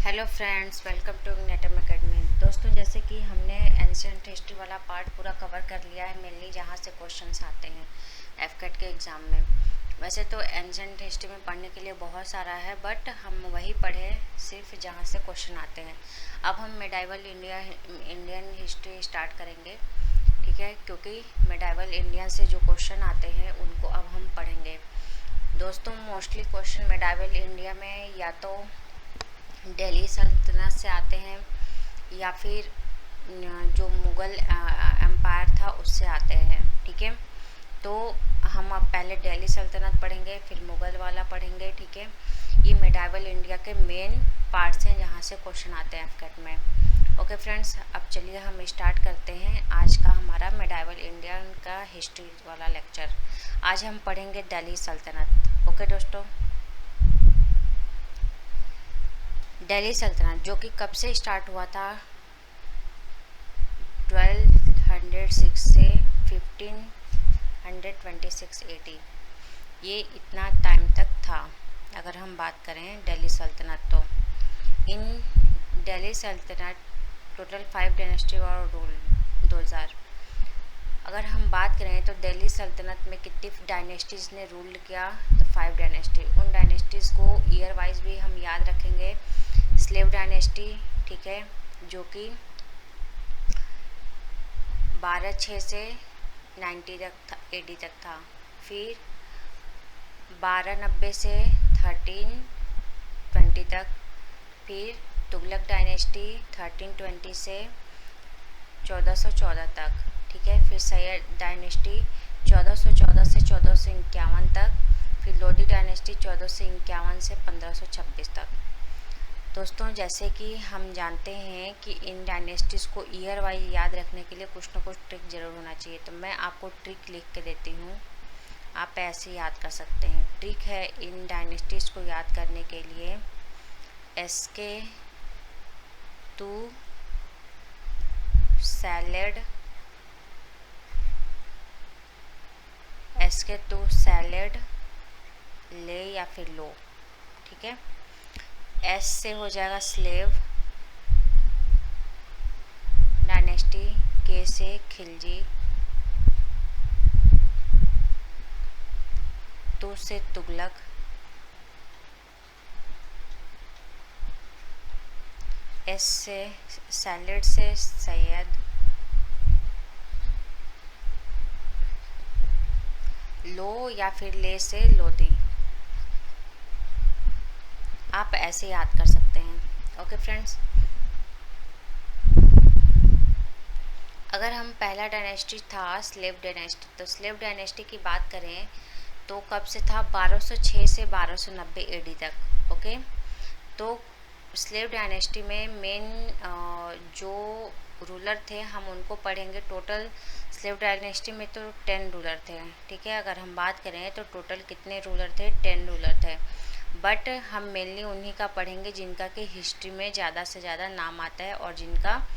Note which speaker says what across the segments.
Speaker 1: Hello friends, welcome to नेटम academy. दोस्तों, जैसे कि हमने एंशिएंट हिस्ट्री वाला पार्ट पूरा कवर कर लिया है, मेनली जहाँ से क्वेश्चंस आते हैं एफकेट के एग्ज़ाम में। वैसे तो एंशिएंट हिस्ट्री में पढ़ने के लिए बहुत सारा है, बट हम वही पढ़े सिर्फ जहाँ से क्वेश्चन आते हैं। अब हम मेडाइवल इंडियन हिस्ट्री स्टार्ट करेंगे, ठीक है, क्योंकि मेडाइवल इंडिया से जो क्वेश्चन आते हैं उनको अब हम पढ़ेंगे। दोस्तों, मोस्टली क्वेश्चन मेडाइवल इंडिया में या तो दिल्ली सल्तनत से आते हैं या फिर जो मुग़ल एम्पायर था उससे आते हैं, ठीक है। तो हम अब पहले दिल्ली सल्तनत पढ़ेंगे, फिर मुग़ल वाला पढ़ेंगे, ठीक है। ये मेडाइवल इंडिया के मेन पार्ट्स हैं जहाँ से क्वेश्चन आते हैं एफकेट में। ओके फ्रेंड्स, अब चलिए हम स्टार्ट करते हैं आज का हमारा मेडाइवल इंडिया का हिस्ट्री वाला लेक्चर। आज हम पढ़ेंगे दिल्ली सल्तनत। ओके दोस्तों, दिल्ली सल्तनत जो कि कब से स्टार्ट हुआ था, 1206 से 1526 AD। ये इतना टाइम तक था अगर हम बात करें दिल्ली सल्तनत। तो इन दिल्ली सल्तनत टोटल 5 डायनेस्टी और रूल 2000। अगर हम बात करें तो दिल्ली सल्तनत में कितनी डायनेस्टीज़ ने रूल किया, तो 5 डायनेस्टी। उन डायनेस्टीज़ को ईयर वाइज भी हम याद रखेंगे। स्लेव डायनेस्टी, ठीक है, जो कि 1206 से 90 तक था, AD तक था। फिर 1290 से 1320 तक। फिर तुगलक डायनेस्टी 1320 से 1414 तक, ठीक है। फिर सैयद डायनेस्टी 1414 से 1451 तक। फिर लोधी डायनेस्टी 1451 से 1526 तक। दोस्तों, जैसे कि हम जानते हैं कि इन डायनेस्टीज़ को ईयर वाइज याद रखने के लिए कुछ ना कुछ ट्रिक ज़रूर होना चाहिए, तो मैं आपको ट्रिक लिख के देती हूँ, आप ऐसे याद कर सकते हैं। ट्रिक है इन डायनेस्टीज़ को याद करने के लिए, SK2 सैलेड, SK2 सैलेड ले या फिर लो, ठीक है। S से हो जाएगा स्लेव डायनेस्टी, K से खिलजी, 2 से तुगलक, S से सैलेड से सैयद, लो या फिर ले से लोधी। आप ऐसे याद कर सकते हैं। ओके फ्रेंड्स, अगर हम पहला डायनेस्टी था स्लेव डायनेस्टी, तो स्लेव डायनेस्टी की बात करें तो कब से था, 1206 से 1290 AD तक। ओके, तो स्लेव डायनेस्टी में मेन जो रूलर थे हम उनको पढ़ेंगे। टोटल स्लेव डायनेस्टी में तो 10 रूलर थे, ठीक है। अगर हम बात करें तो टोटल कितने रूलर थे, 10 रूलर थे, बट हम मेनली उन्हीं का पढ़ेंगे जिनका कि हिस्ट्री में ज़्यादा से ज़्यादा नाम आता है और जिनका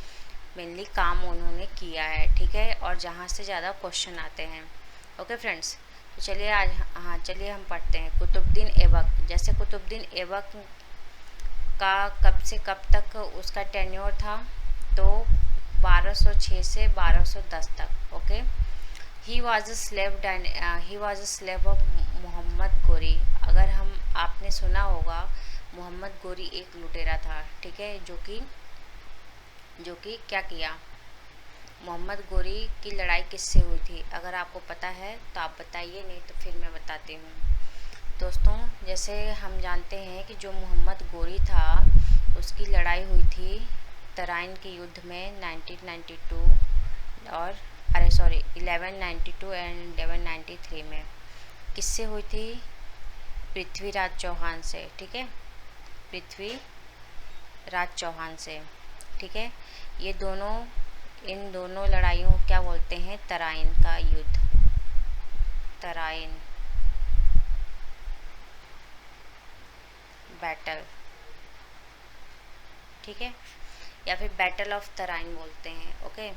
Speaker 1: मेनली काम उन्होंने किया है, ठीक है, और जहाँ से ज़्यादा क्वेश्चन आते हैं। ओके फ्रेंड्स, तो चलिए आज चलिए हम पढ़ते हैं कुतुबुद्दीन ऐबक। जैसे कुतुबुद्दीन ऐबक का कब से कब तक उसका टेन्योर था, तो 1206 से 1210 तक। Okay, he was a slave of Mohammad Ghori. अगर हम आपने सुना होगा, मोहम्मद गोरी एक लुटेरा था, ठीक है, जो कि क्या किया, मोहम्मद गोरी की लड़ाई किससे हुई थी। अगर आपको पता है तो आप बताइए, नहीं तो फिर मैं बताती हूँ। दोस्तों, जैसे हम जानते हैं कि जो मोहम्मद गोरी था उसकी लड़ाई हुई थी तराइन के युद्ध में 1992 और 1192 एंड 1193 में। किससे हुई थी, पृथ्वीराज चौहान से, ठीक है, पृथ्वीराज चौहान से, ठीक है। इन दोनों लड़ाइयों को क्या बोलते हैं, तराइन का युद्ध, तराइन बैटल, ठीक है, या फिर बैटल ऑफ तराइन बोलते हैं। ओके,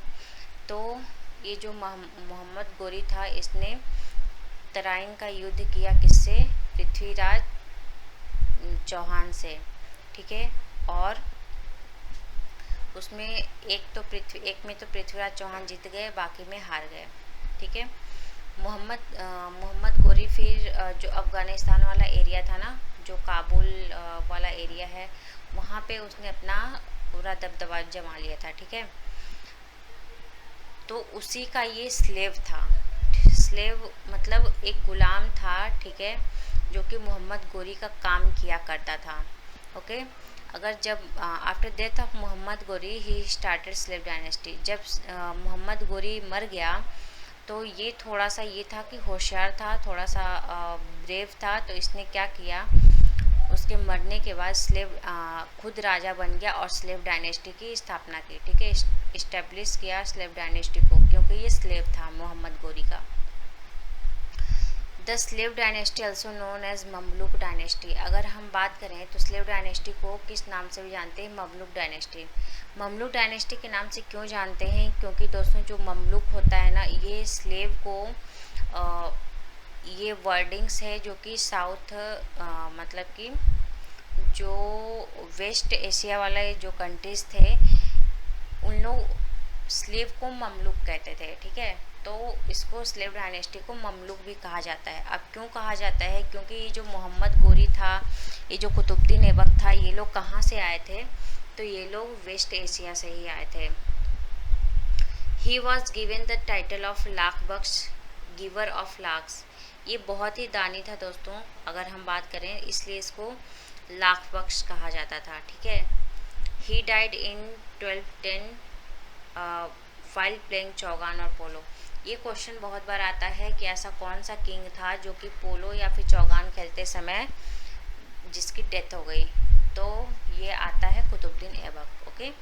Speaker 1: तो ये जो मोहम्मद गोरी था, इसने तराइन का युद्ध किया किससे, पृथ्वीराज चौहान से, ठीक है, और उसमें एक में तो पृथ्वीराज चौहान जीत गए, बाकी में हार गए। ठीक है। मोहम्मद गोरी फिर जो अफ़गानिस्तान वाला एरिया था ना, जो काबुल वाला एरिया है, वहाँ पे उसने अपना पूरा दबदबा जमा लिया था। ठीक है। तो उसी का ये स्लेव था। स्लेव मतलब एक गुलाम था। ठीक है। जो कि मोहम्मद गोरी का काम किया करता था। ओके। अगर जब आफ्टर डेथ ऑफ मोहम्मद गोरी ही स्टार्टेड स्लेव डायनेस्टी, जब मोहम्मद गोरी मर गया तो ये थोड़ा सा ये था कि होशियार था, थोड़ा सा ब्रेव था। तो इसने क्या किया, उसके मरने के बाद खुद राजा बन गया और स्लेव डायनेस्टी की स्थापना की। ठीक है। इस्टेब्लिश किया स्लेव डायनेस्टी को, क्योंकि ये स्लेव था मोहम्मद गोरी का। The slave dynasty also known as Mamluk dynasty. अगर हम बात करें तो स्लेव डायनेस्टी को किस नाम से भी जानते हैं, ममलुक डायनेस्टी। ममलुक डायनेस्टी के नाम से क्यों जानते हैं, क्योंकि दोस्तों जो ममलुक होता है ना, ये स्लेव को ये वर्डिंग्स है जो कि साउथ मतलब कि जो वेस्ट एशिया वाले जो कंट्रीज थे, उन लोग स्लेव को ममलुक कहते थे। ठीक है। तो इसको स्लेव डायनेस्टी को ममलुक भी कहा जाता है। अब क्यों कहा जाता है, क्योंकि ये जो मोहम्मद गोरी था, ये जो कुतुबुद्दीन ऐबक था, ये लोग कहाँ से आए थे, तो ये लोग वेस्ट एशिया से ही आए थे। He was given the title of lakh Bakhsh, giver of lakhs. ये बहुत ही दानी था दोस्तों, अगर हम बात करें, इसलिए इसको लाख बख्श कहा जाता था। ठीक है। He died in 1210 file playing Chaugan और पोलो। ये क्वेश्चन बहुत बार आता है कि ऐसा कौन सा किंग था जो कि पोलो या फिर चौगान खेलते समय जिसकी डेथ हो गई, तो ये आता है Qutubuddin Aibak. Okay.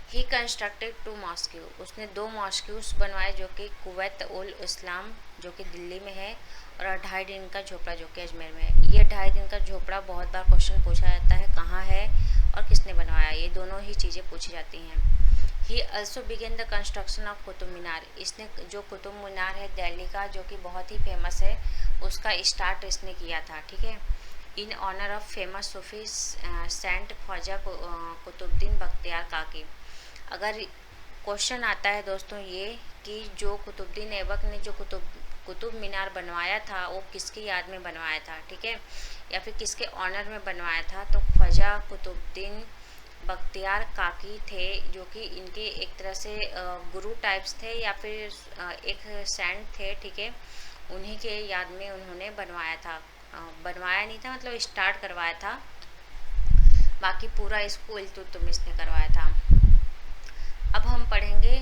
Speaker 1: He constructed 2 mosque, उसने 2 मॉस्क्यूज बनवाए जो कि कुवैत उल इस्लाम जो कि दिल्ली में है, और 2.5 दिन का झोपड़ा जो कि अजमेर में है। ये 2.5 दिन का झोपड़ा बहुत बार क्वेश्चन पूछा जाता है, कहाँ है और किसने बनवाया, ये दोनों ही चीज़ें पूछी जाती हैं। He also began the construction of Qutub Minar, इसने जो कुतुब मीनार है दिल्ली का, जो कि बहुत ही फेमस है, उसका स्टार्ट इसने किया था। ठीक है। In honour of famous sufi saint Khwaja Qutubuddin Bakhtiyar Kaki. अगर क्वेश्चन आता है दोस्तों ये कि जो कुतुबुद्दीन ऐबक ने जो कुतुब मीनार बनवाया था, वो किसकी याद में बनवाया था, ठीक है, या फिर किसके ऑनर में बनवाया था, तो ख्वाजा कुतुबुद्दीन बख्तियार काकी थे, जो कि इनके एक तरह से गुरु टाइप्स थे या फिर एक सेंट थे। ठीक है। उन्हीं के याद में उन्होंने बनवाया था, बनवाया नहीं था मतलब स्टार्ट करवाया था, बाकी पूरा इसको इल्तुतमिश ने करवाया था। अब हम पढ़ेंगे,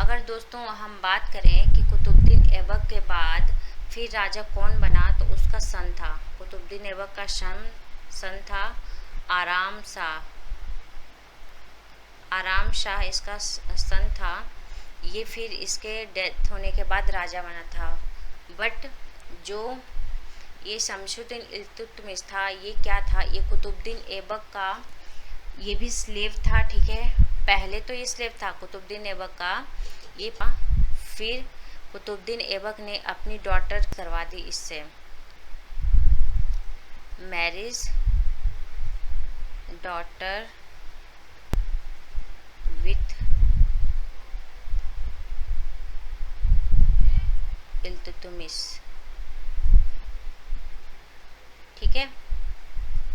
Speaker 1: अगर दोस्तों हम बात करें कि कुतुबुद्दीन ऐबक के बाद फिर राजा कौन बना, तो उसका सन था, कुतुबुद्दीन ऐबक का सन था आराम शाह। आराम शाह इसका सन था। ये फिर इसके डेथ होने के बाद राजा बना था। बट जो ये शमसुद्दीन इल्तुतमिश था, ये क्या था, ये कुतुबुद्दीन ऐबक का ये भी स्लेव था। ठीक है। पहले तो ये स्लेव था कुतुबुद्दीन ऐबक का, ये फिर कुतुबुद्दीन ऐबक ने अपनी डॉटर करवा दी इससे मैरिज, डॉटर विथ इल्तुतमिश। ठीक है।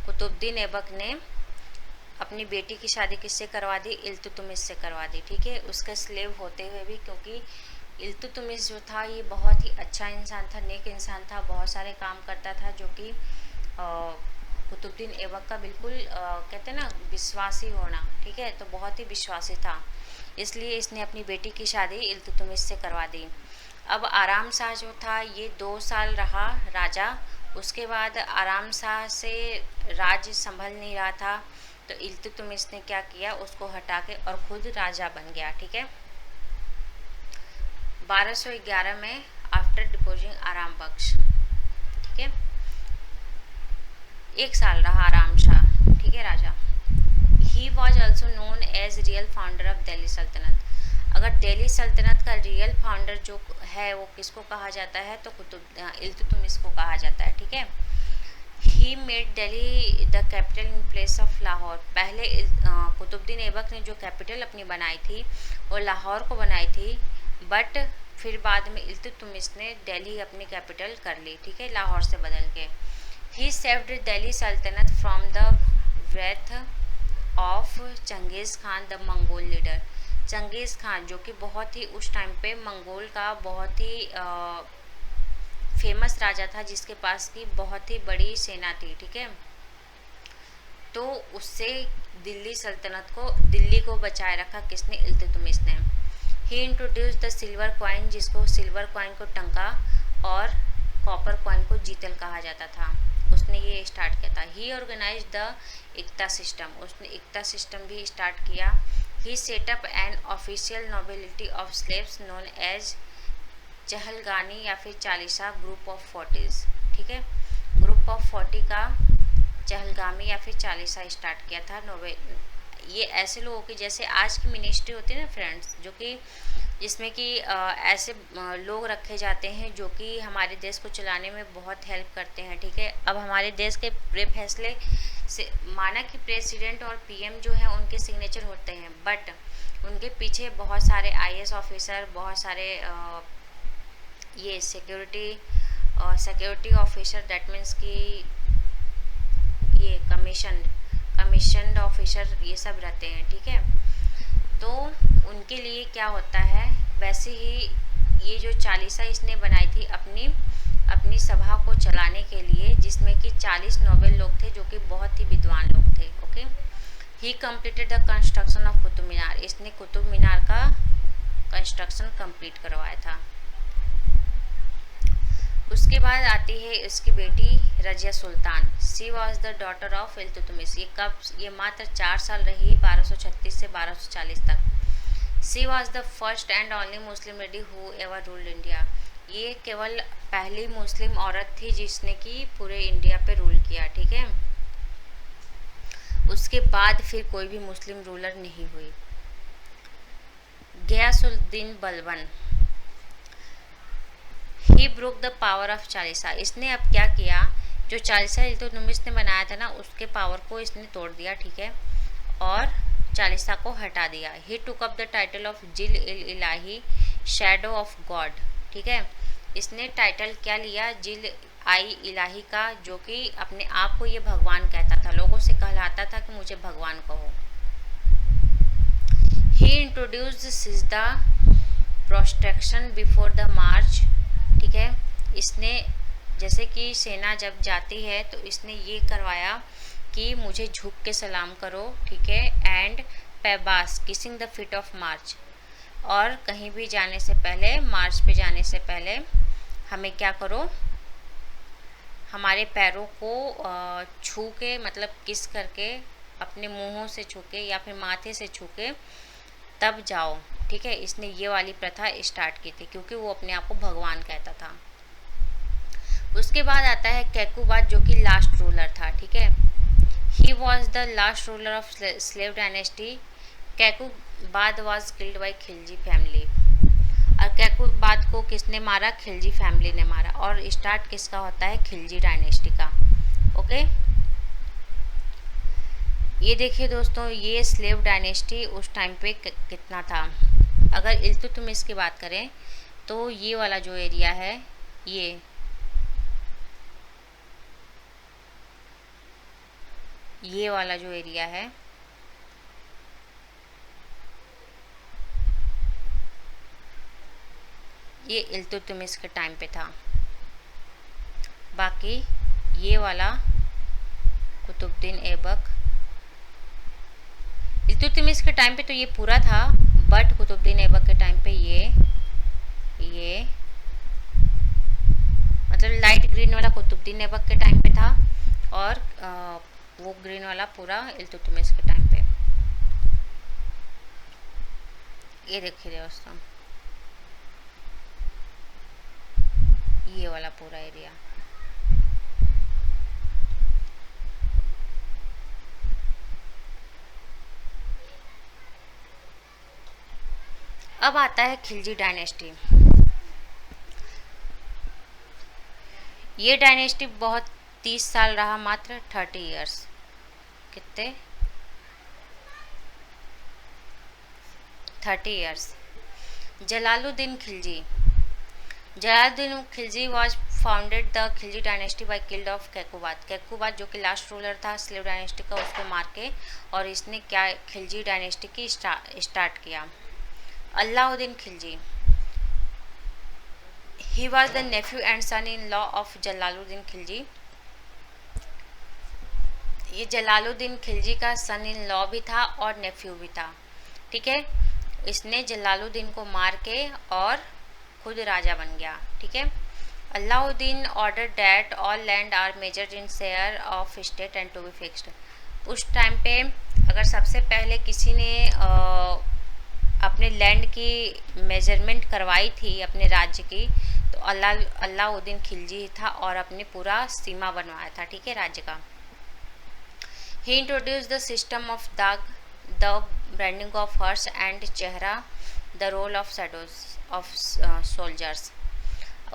Speaker 1: कुतुबुद्दीन ऐबक ने अपनी बेटी की शादी किससे करवा दी, इल्तुतमिश से करवा दी। ठीक है। उसका स्लेव होते हुए भी, क्योंकि इल्तुतमिश जो था ये बहुत ही अच्छा इंसान था, नेक इंसान था, बहुत सारे काम करता था, जो कि कुतुबुद्दीन ऐबक का बिल्कुल कहते हैं ना विश्वासी होना। ठीक है। तो बहुत ही विश्वासी था, इसलिए इसने अपनी बेटी की शादी इल्तुतमिश से करवा दी। अब आराम शाह जो था ये 2 साल रहा राजा, उसके बाद आराम शाह से राज्य संभल नहीं रहा था, तो इल्तुतमिश ने क्या किया, उसको हटा के और खुद राजा बन गया। ठीक है। 1211 में आफ्टर डिपोजिंग आराम बख्श। ठीक है। 1 साल रहा आराम शाह। ठीक है राजा। He was also known as real founder of Delhi Sultanat. अगर दिल्ली सल्तनत का रियल फाउंडर जो है वो किसको कहा जाता है, तो इल्तुतमिश को कहा जाता है। ठीक है। He made Delhi the capital in place of Lahore. पहले कुतुबुद्दीन ऐबक ने जो कैपिटल अपनी बनाई थी वो लाहौर को बनाई थी, बट फिर बाद में इल्तुतमिश ने दिल्ली अपनी कैपिटल कर ली, ठीक है, लाहौर से बदल के। ही सेव्ड दिल्ली सल्तनत from the wrath of Changez Khan the Mongol leader. Changez Khan जो कि बहुत ही उस टाइम पे मंगोल का बहुत ही फेमस राजा था, जिसके पास की बहुत ही बड़ी सेना थी, ठीक है। तो उससे दिल्ली को बचाए रखा किसने? इल्तुतमिश ने। ही इंट्रोड्यूस द सिल्वर कॉइन, जिसको सिल्वर कॉइन को टंका और कॉपर कॉइन को जीतल कहा जाता था, उसने ये स्टार्ट किया था। He organize the iqta system, उसने इक्ता सिस्टम भी स्टार्ट किया। He set up an official nobility of slaves known as Chahalgani या फिर चालीसा ग्रुप ऑफ 40, ठीक है, ग्रुप ऑफ 40 का चहलगामी या फिर चालीसा स्टार्ट किया था। ये ऐसे लोगों की जैसे आज की मिनिस्ट्री होती है ना फ्रेंड्स, जो कि जिसमें कि ऐसे लोग रखे जाते हैं जो कि हमारे देश को चलाने में बहुत हेल्प करते हैं, ठीक है। अब हमारे देश के पूरे फैसले से माना कि प्रेसिडेंट और पीएम जो है उनके सिग्नेचर होते हैं, बट उनके पीछे बहुत सारे आईएएस ऑफिसर, बहुत सारे ये सिक्योरिटी ऑफिसर, दैट मीन्स कि ये कमीशन ऑफिसर ये सब रहते हैं, ठीक है। तो उनके लिए क्या होता है, वैसे ही ये जो चालीसा इसने बनाई थी अपनी सभा को चलाने के लिए, जिसमें कि 40 नोबेल लोग थे जो कि बहुत ही विद्वान लोग थे, okay. He completed the construction of Qutub Minar, इसने कुतुब मीनार का कंस्ट्रक्शन कंप्लीट करवाया था। उसके बाद आती है इसकी बेटी Razia Sultan. She was the daughter of Iltutmish. ये मात्र 4 साल रही, 1236 से 1240 तक। She was the first and only Muslim lady who ever ruled India. ये केवल पहली मुस्लिम औरत थी जिसने कि पूरे इंडिया पे रूल किया, ठीक है। उसके बाद फिर कोई भी मुस्लिम रूलर नहीं हुई। Ghiyasuddin Balban, he broke the power of Chalisa. इसने अब क्या किया, जो चालीसा इल्तुतमिश ने बनाया था ना, उसके पावर को इसने तोड़ दिया, ठीक है, और चालीसा को हटा दिया। He took up the title of Zil Ilahi shadow of God, ठीक है। इसने टाइटल क्या लिया, जिल आई इलाही का, जो कि अपने आप को ये भगवान कहता था, लोगों से कहलाता था कि मुझे भगवान कहो। ही इंट्रोड्यूस्ड सिजदा प्रोस्ट्रक्शन बिफोर द मार्च, ठीक है। इसने जैसे कि सेना जब जाती है तो इसने ये करवाया कि मुझे झुक के सलाम करो, ठीक है, and Paibos kissing the feet of march. और कहीं भी जाने से पहले, मार्च पे जाने से पहले हमें क्या करो, हमारे पैरों को छू के, मतलब किस करके, अपने मुंहों से छू के या फिर माथे से छू के तब जाओ, ठीक है। इसने ये वाली प्रथा स्टार्ट की थी क्योंकि वो अपने आप को भगवान कहता था। उसके बाद आता है कैकुबाद, जो कि लास्ट रूलर था, ठीक है। He was the last ruler of slave dynasty. Kaiqubad was killed by Khilji family. और कैकुबाद को किसने मारा? खिलजी फैमिली ने मारा। और स्टार्ट किसका होता है? खिलजी डायनेस्टी का, ओके। ये देखिए दोस्तों, ये स्लेव डायनेस्टी उस टाइम पे कितना था। अगर इल्तुतमिश की बात करें तो ये वाला जो एरिया है, ये वाला जो एरिया है, ये इल्तुतमिश के टाइम पे था। बाकी ये वाला कुतुबुद्दीन ऐबक, इल्तुतमिश के टाइम पे तो ये पूरा था, बट कुतुबुद्दीन ऐबक के टाइम पे ये मतलब लाइट ग्रीन वाला कुतुबुद्दीन ऐबक के टाइम पे था, और वो ग्रीन वाला पूरा इल्तुतमिश के टाइम पे। ये देखिए दोस्तों, ये वाला पूरा एरिया। अब आता है खिलजी डायनेस्टी। ये डायनेस्टी बहुत 30 साल रहा मात्र, 30 ईयर्स। कितने? 30 years. Jalaluddin Khilji. Jalaluddin Khilji was founded the Khilji dynasty by killed of Kaiqubad. Kaiqubad जो कि लास्ट रूलर था स्लेव डायनेस्टी का, उसको मार के, और इसने क्या खिलजी डायनेस्टी की स्टार्ट किया। Alauddin Khilji, he was the nephew and son in law of Jalaluddin Khilji. ये जलालुद्दीन खिलजी का सन इन लॉ भी था और नेफ्यू भी था, ठीक है। इसने जलालुद्दीन को मार के और खुद राजा बन गया, ठीक है। Alauddin order that all land are measured in share of state and to be fixed. उस टाइम पे अगर सबसे पहले किसी ने अपने लैंड की मेजरमेंट करवाई थी अपने राज्य की, तो अलाउद्दीन खिलजी ही था और अपने पूरा सीमा बनवाया था, ठीक है, राज्य का। He introduce the system of dagh, the branding of horse and chehra, the roll of shadows of soldiers.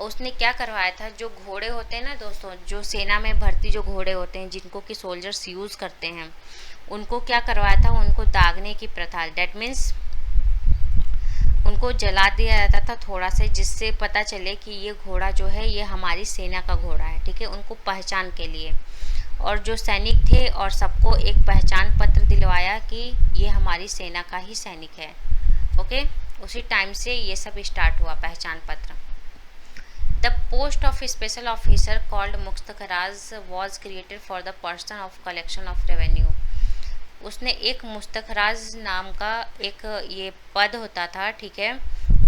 Speaker 1: उसने क्या करवाया था, जो घोड़े होते हैं ना दोस्तों, जो सेना में भर्ती जो घोड़े होते हैं जिनको कि सोल्जर्स यूज़ करते हैं, उनको क्या करवाया था, उनको दागने की प्रथा, डेट मीन्स उनको जला दिया जाता था थोड़ा से, जिससे पता चले कि ये घोड़ा जो है ये हमारी सेना का घोड़ा है, ठीक है, उनको पहचान के लिए। और जो सैनिक थे और सबको एक पहचान पत्र दिलवाया कि ये हमारी सेना का ही सैनिक है, ओके। उसी टाइम से ये सब स्टार्ट हुआ, पहचान पत्र। The post of special officer called Mustakhraj was created for the person of collection of revenue. उसने एक मुस्तखराज नाम का एक ये पद होता था, ठीक है,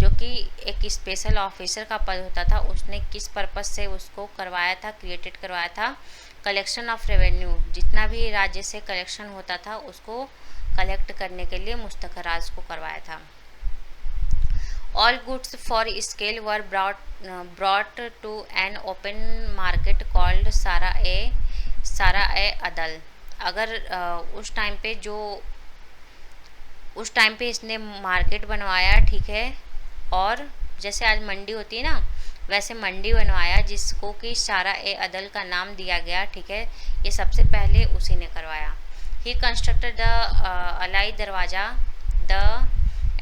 Speaker 1: जो कि एक स्पेशल ऑफिसर का पद होता था। उसने किस पर्पस से उसको करवाया था, क्रिएटेड करवाया था, कलेक्शन ऑफ रेवेन्यू, जितना भी राज्य से कलेक्शन होता था उसको कलेक्ट करने के लिए मुस्तखराज को करवाया था। All goods for scale were brought to an open market called सारा ए अदल। अगर उस टाइम पे इसने मार्केट बनवाया, ठीक है, और जैसे आज मंडी होती है ना, वैसे मंडी बनवाया जिसको कि सारा ए अदल का नाम दिया गया, ठीक है। ये सबसे पहले उसी ने करवाया। ही कंस्ट्रक्टेड द अलाई दरवाज़ा, the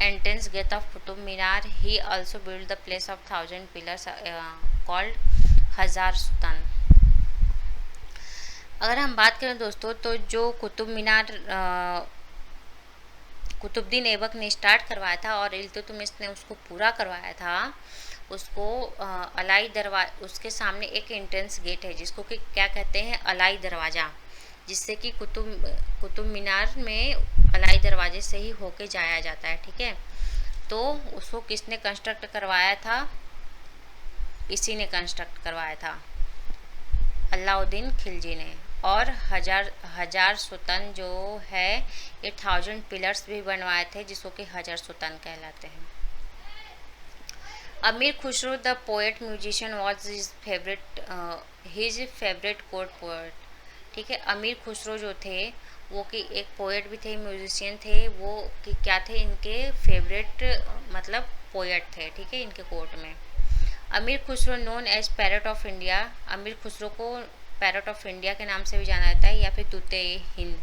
Speaker 1: entrance gate of Qutub Minar. He also built the place of 1000 pillars called हजार सुल्तान। अगर हम बात करें दोस्तों, तो जो कुतुब मीनार कुतुबुद्दीन ऐबक ने स्टार्ट करवाया था और इल्तुतमिश ने उसको पूरा करवाया था, उसको अलाई दरवाजा, उसके सामने एक एंट्रेंस गेट है जिसको कि क्या कहते हैं, अलाई दरवाज़ा, जिससे कि कुतुब मीनार में अलाई दरवाजे से ही होके जाया जाता है, ठीक है। तो उसको किसने कंस्ट्रक्ट करवाया था, इसी ने कंस्ट्रक्ट करवाया था, अलाउद्दीन खिलजी ने। और हजार सुल्तान जो है ये 1000 पिलर्स भी बनवाए थे जिसको कि हजार सुल्तान कहलाते हैं। अमीर Khusro the poet musician was his favourite court poet, ठीक है। अमीर खुसरो जो थे वो कि एक पोएट भी थे, म्यूजिशियन थे, वो कि क्या थे, इनके फेवरेट मतलब पोएट थे, ठीक है, इनके कोर्ट में। Amir Khusro known as parrot of India. Amir Khusro को पैरट ऑफ इंडिया के नाम से भी जाना जाता है या फिर Tuti Hind.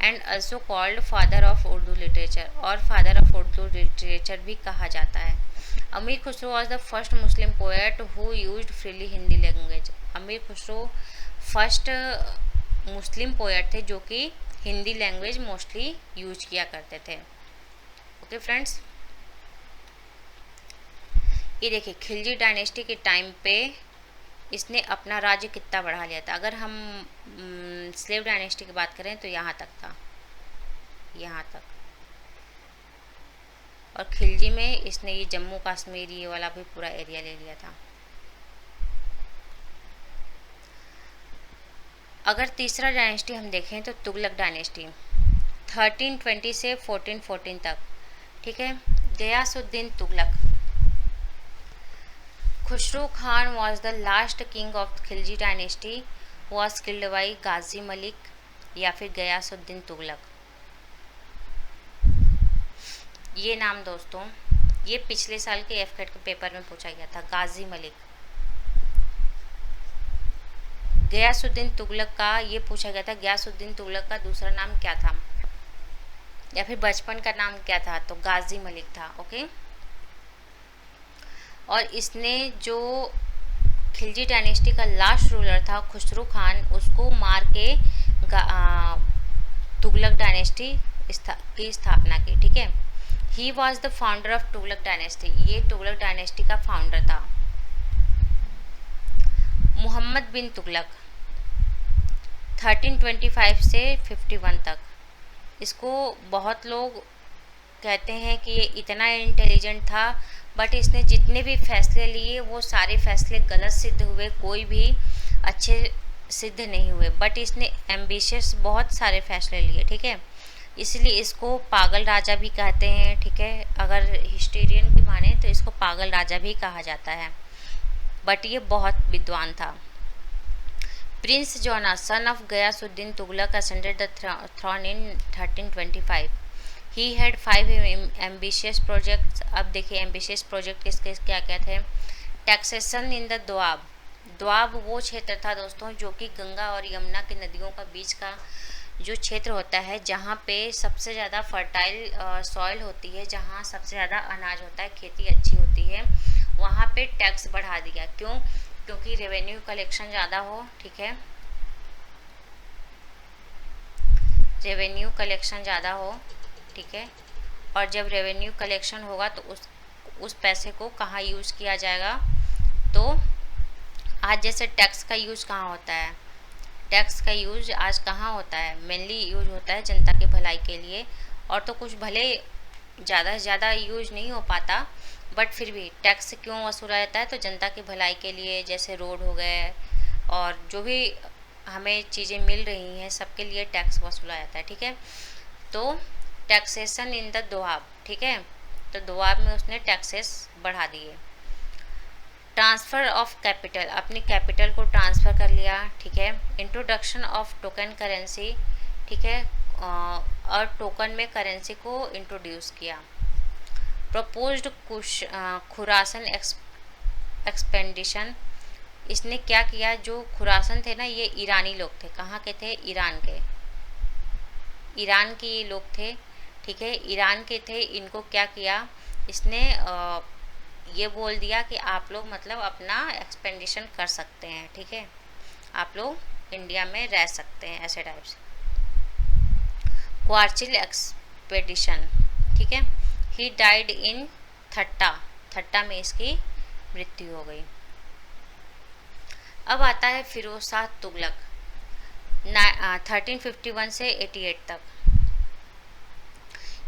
Speaker 1: And also called father of Urdu literature, और फादर ऑफ उर्दू लिटरेचर भी कहा जाता है। Amir Khusro was the first Muslim poet who used freely Hindi language. Amir Khusro first Muslim poet थे जो कि हिंदी लैंग्वेज मोस्टली यूज किया करते थे, ओके फ्रेंड्स। ये देखिए खिलजी डायनेस्टी के टाइम पे इसने अपना राज्य कितना बढ़ा लिया था। अगर हम स्लेव डायनेस्टी की बात करें तो यहाँ तक था, यहाँ तक, और खिलजी में इसने ये जम्मू कश्मीर ये वाला भी पूरा एरिया ले लिया था। अगर तीसरा डायनेस्टी हम देखें तो तुगलक डायनेस्टी 1320 से 1414 तक, ठीक है। Ghiyasuddin Tughlaq. Khusro Khan was the last king of Khilji dynasty, was killed by Ghazi Malik या फिर गयासुद्दीन तुगलक। ये नाम दोस्तों ये पिछले साल के एफकेट के पेपर में पूछा गया था, गाजी मलिक। गयासुद्दीन तुगलक का ये पूछा गया था, गयासुद्दीन तुगलक का दूसरा नाम क्या था या फिर बचपन का नाम क्या था, तो गाजी मलिक था। ओके, और इसने जो खिलजी डायनेस्टी का लास्ट रूलर था खुसरो खान, उसको मार के तुगलक डायनेस्टी की स्थापना की। ठीक है, he was the founder of Tughlaq dynasty, ये तुगलक डायनेस्टी का फाउंडर था। मोहम्मद बिन तुगलक 1325 से 51 तक, इसको बहुत लोग कहते हैं कि ये इतना इंटेलिजेंट था, बट इसने जितने भी फैसले लिए वो सारे फैसले गलत सिद्ध हुए, कोई भी अच्छे सिद्ध नहीं हुए। बट इसने एम्बिशियस बहुत सारे फैसले लिए। ठीक है, इसलिए इसको पागल राजा भी कहते हैं। ठीक है, अगर हिस्टोरियन की माने तो इसको पागल राजा भी कहा जाता है, बट ये बहुत विद्वान था। Prince Jauna son of Ghiyasuddin Tughlaq ascended the throne in 1325। He had 5 ambitious projects. अब देखिए एम्बिशियस प्रोजेक्ट किसके क्या क्या थे। Taxation in the Doab, Doab वो क्षेत्र था दोस्तों जो कि गंगा और यमुना की नदियों का बीच का जो क्षेत्र होता है, जहाँ पे सबसे ज़्यादा फर्टाइल सॉइल होती है, जहाँ सबसे ज़्यादा अनाज होता है, खेती अच्छी होती है, वहाँ पे टैक्स बढ़ा दिया। क्यों? क्योंकि रेवेन्यू कलेक्शन ज़्यादा हो। ठीक है, रेवेन्यू कलेक्शन ज़्यादा हो। ठीक है, और जब रेवेन्यू कलेक्शन होगा तो उस पैसे को कहाँ यूज़ किया जाएगा, तो आज जैसे टैक्स का यूज़ कहाँ होता है, टैक्स का यूज आज कहाँ होता है, मेनली यूज होता है जनता के भलाई के लिए, और तो कुछ भले ज़्यादा से ज़्यादा यूज नहीं हो पाता, बट फिर भी टैक्स क्यों वसूला जाता है, तो जनता की भलाई के लिए, जैसे रोड हो गए और जो भी हमें चीज़ें मिल रही हैं सबके लिए टैक्स वसूला जाता है। ठीक है, तो टैक्सेशन इन द दोआब। ठीक है, तो दोआब में उसने टैक्सेस बढ़ा दिए। ट्रांसफ़र ऑफ कैपिटल, अपनी कैपिटल को ट्रांसफ़र कर लिया। ठीक है, इंट्रोडक्शन ऑफ टोकन करेंसी। ठीक है, और टोकन में करेंसी को इंट्रोड्यूस किया। प्रपोज्ड खुरासन एक्सपेंडिशन, इसने क्या किया, जो खुरासन थे ना, ये ईरानी लोग थे। कहाँ के थे? ईरान के, ईरान के ये लोग थे। ठीक है, ईरान के थे। इनको क्या किया इसने, ये बोल दिया कि आप लोग मतलब अपना एक्सपेंडिशन कर सकते हैं। ठीक है, आप लोग इंडिया में रह सकते हैं, ऐसे टाइप से। क्वार्चिल एक्सपेडिशन। ठीक है, ही डाइड इन थट्टा में इसकी मृत्यु हो गई। अब आता है फिरोज शाह तुगलक 1351 से 88 तक।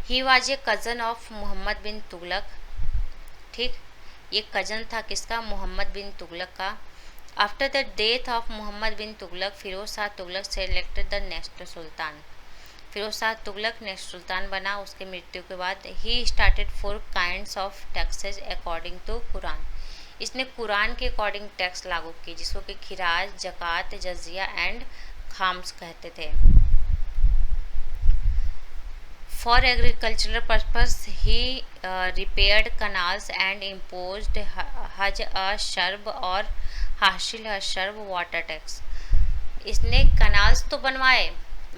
Speaker 1: He was a cousin of Mohammad bin Tughlaq. ठीक, ये कज़न था किसका? मोहम्मद बिन तुगलक का। After the death of Mohammad bin Tughlaq, Firoz Shah Tughlaq selected the next sultan. Firoz Shah Tughlaq next sultan बना उसके मृत्यु के बाद। He started 4 kinds of taxes according to Quran. इसने कुरान के अकॉर्डिंग टैक्स लागू की, जिसको कि खिराज, जक़ात, जजिया एंड खाम्स कहते थे। For agricultural purpose he repaired canals and imposed हज अशर्ब और हाशिल अशर्ब वाटर टैक्स। इसने कनाल्स तो बनवाए,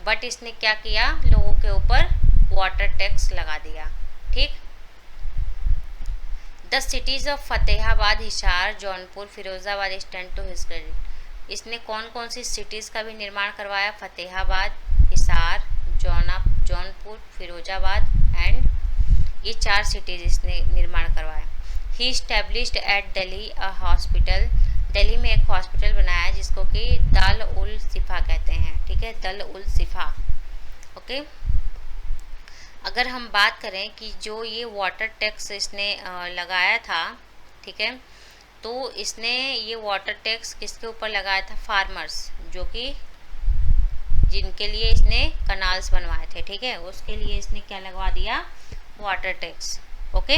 Speaker 1: बट इसने क्या किया, लोगों के ऊपर वाटर टैक्स लगा दिया। ठीक, the cities of Fatehabad, Hisar, Jaunpur, Firozabad stand to his credit. इसने कौन कौन सी सिटीज़ का भी निर्माण करवाया? फतेहाबाद, हिसार, जौनपुर, फिरोज़ाबाद एंड ये 4 सिटीज़ इसने निर्माण करवाया। He established at Delhi a hospital. Delhi में एक हॉस्पिटल बनाया जिसको कि दल उल सिफा कहते हैं। ठीक है, दल उल सिफा। ओके, अगर हम बात करें कि जो ये वाटर टैक्स इसने लगाया था, ठीक है, तो इसने ये वाटर टैक्स किसके ऊपर लगाया था? फार्मर्स, जो कि जिनके लिए इसने कनाल्स बनवाए थे। ठीक है, उसके लिए इसने क्या लगवा दिया? Water tax. ओके,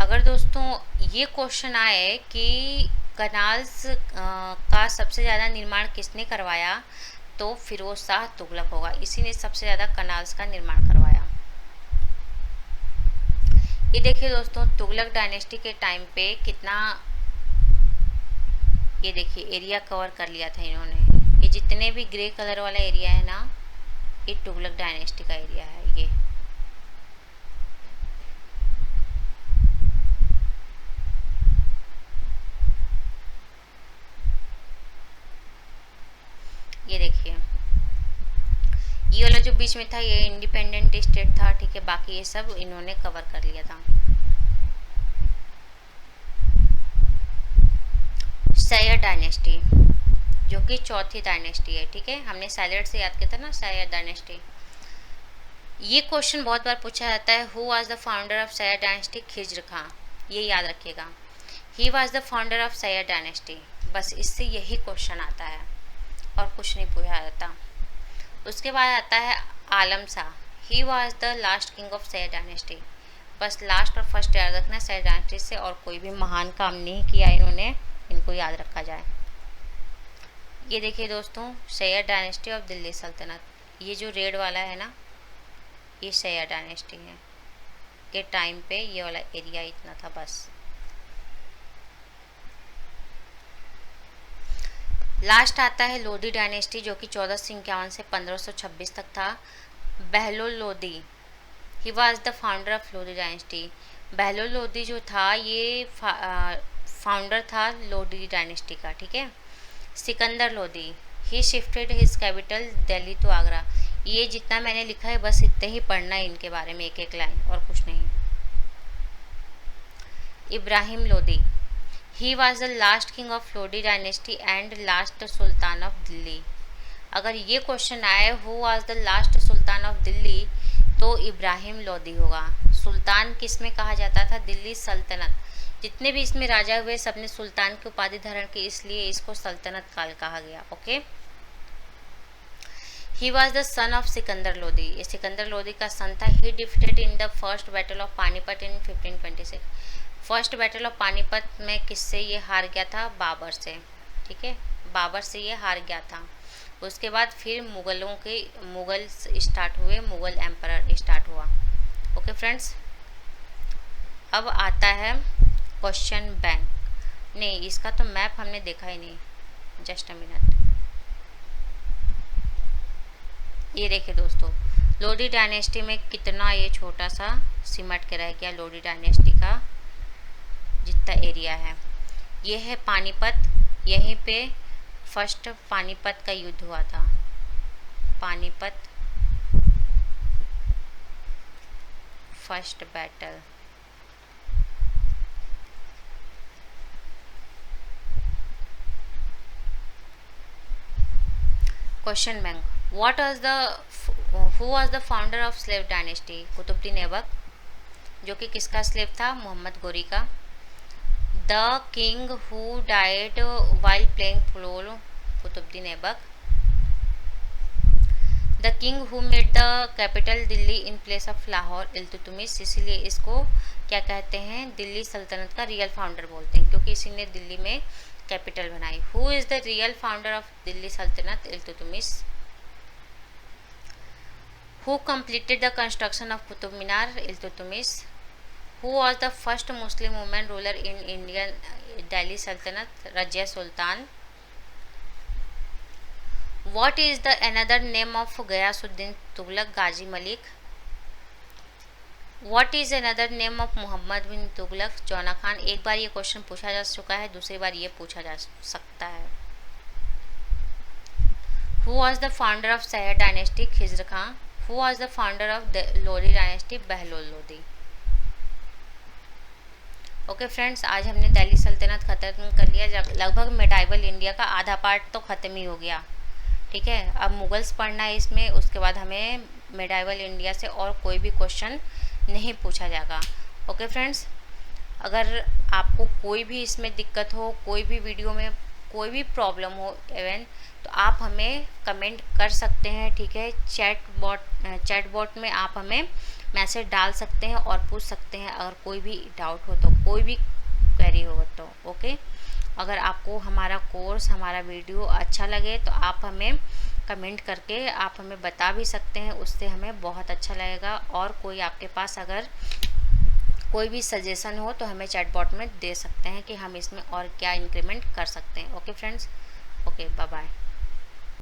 Speaker 1: अगर दोस्तों ये क्वेश्चन आए कि कनाल्स का सबसे ज़्यादा निर्माण किसने करवाया, तो फिरोज शाह तुगलक होगा। इसी ने सबसे ज़्यादा कनाल्स का निर्माण करवाया। ये देखिए दोस्तों, तुगलक डायनेस्टी के टाइम पे कितना ये देखिए एरिया कवर कर लिया था इन्होंने। ये जितने भी ग्रे कलर वाला एरिया है ना, ये तुगलक डायनेस्टी का एरिया है। ये देखिए ये वाला जो बीच में था ये इंडिपेंडेंट स्टेट था, ठीक है। बाकी ये सब इन्होंने कवर कर लिया था। सैयद डायनेस्टी जो कि चौथी डायनेस्टी है, ठीक है। हमने सैयद से याद किया था ना, सैयद डायनेस्टी। ये क्वेश्चन बहुत बार पूछा जाता है, who was the founder of Sayyid dynasty? Khizr Khan, ये याद रखिएगा। He was the founder of Sayyid dynasty, बस इससे यही क्वेश्चन आता है और कुछ नहीं पूछा जाता। उसके बाद आता है Alam Shah, he was the last king of Sayyid dynasty. बस लास्ट और फर्स्ट याद रखना सैयद डायनेस्टी से, और कोई भी महान काम नहीं किया इन्होंने, इनको याद रखा जाए। ये देखिए दोस्तों, सैयद डायनेस्टी ऑफ दिल्ली सल्तनत, ये जो रेड वाला है ना, ये सैयद डायनेस्टी है के टाइम पे ये वाला एरिया इतना था बस। लास्ट आता है लोधी डायनेस्टी जो कि 1451 से 1526 तक था। बहलोल लोधी, ही was the founder of Lodhi dynasty. Bahlol Lodhi जो था ये फाउंडर था लोधी डायनेस्टी का, ठीक है। Sikandar Lodi, he shifted his capital Delhi to Agra. ये जितना मैंने लिखा है बस इतने ही पढ़ना है इनके बारे में, एक एक लाइन और कुछ नहीं। इब्राहिम लोधी, ही was the last king of Lodhi dynasty and last Sultan of Delhi. अगर ये क्वेश्चन आए who was the last Sultan of Delhi, तो इब्राहिम लोधी होगा। सुल्तान किस में कहा जाता था? दिल्ली सल्तनत। जितने भी इसमें राजा हुए सबने सुल्तान की उपाधि धारण की, इसलिए इसको सल्तनत काल कहा गया। Okay. He was the son of Sikandar Lodhi, ये सिकंदर लोधी का सन था। ही defeated in the first battle of Panipat in 1526। First battle of Panipat में किससे ये हार गया था? बाबर से, ठीक है। बाबर से ये हार गया था। उसके बाद फिर मुगल स्टार्ट हुए, मुगल एम्परर स्टार्ट हुआ। ओके फ्रेंड्स, अब आता है क्वेश्चन बैंक। नहीं, इसका तो मैप हमने देखा ही नहीं, जस्ट अ मिनट। ये देखिए दोस्तों, लोधी डायनेस्टी में कितना ये छोटा सा सिमट के रह गया लोधी डायनेस्टी का जितना एरिया है। ये है पानीपत, यहीं पे फर्स्ट पानीपत का युद्ध हुआ था। Panipat first battle. Question bank, What was who was the founder of slave dynasty? Qutubuddin Aibak, जो कि किसका स्लेव था? मोहम्मद गोरी का। The king who died while playing flute, Qutubuddin Aibak. The king who made the capital Delhi in place of Lahore, Iltutmish. इसीलिए इसको क्या कहते हैं? दिल्ली सल्तनत का रियल फाउंडर बोलते हैं, क्योंकि इसी ने दिल्ली में कैपिटल बनाई। Who is the real founder of Delhi सल्तनत? Iltutmish. Who completed the construction of Qutub Minar? Iltutmish. Who was the first Muslim woman ruler in Indian Delhi Sultanate? Razia Sultan. What is the another name of Ghiyasuddin Tughlaq? Ghazi Malik. What is another name of Muhammad bin Tughlaq? Jona Khan. एक बार ये question पूछा जा चुका है, दूसरी बार ये पूछा जा सकता है। Who was the founder of Sayyid dynasty? Khizr Khan. Who was the founder of the Lodi dynasty? Bahlol Lodhi. Okay friends, आज हमने दिल्ली सल्तनत ख़त्म कर लिया। लगभग मेडाइवल इंडिया का आधा पार्ट तो ख़त्म ही हो गया, ठीक है। अब मुगल्स पढ़ना है इसमें, उसके बाद हमें मेडाइवल इंडिया से और कोई भी क्वेश्चन नहीं पूछा जाएगा। ओके फ्रेंड्स, अगर आपको कोई भी इसमें दिक्कत हो, कोई भी वीडियो में कोई भी प्रॉब्लम हो इवन, तो आप हमें कमेंट कर सकते हैं, ठीक है। चैट बॉट में आप हमें मैसेज डाल सकते हैं और पूछ सकते हैं अगर कोई भी डाउट हो तो, कोई भी क्वेरी हो तो। ओके, अगर आपको हमारा कोर्स, हमारा वीडियो अच्छा लगे तो आप हमें कमेंट करके आप हमें बता भी सकते हैं, उससे हमें बहुत अच्छा लगेगा। और कोई आपके पास अगर कोई भी सजेशन हो तो हमें चैटबॉट में दे सकते हैं कि हम इसमें और क्या इंक्रीमेंट कर सकते हैं। Okay friends, okay, bye bye.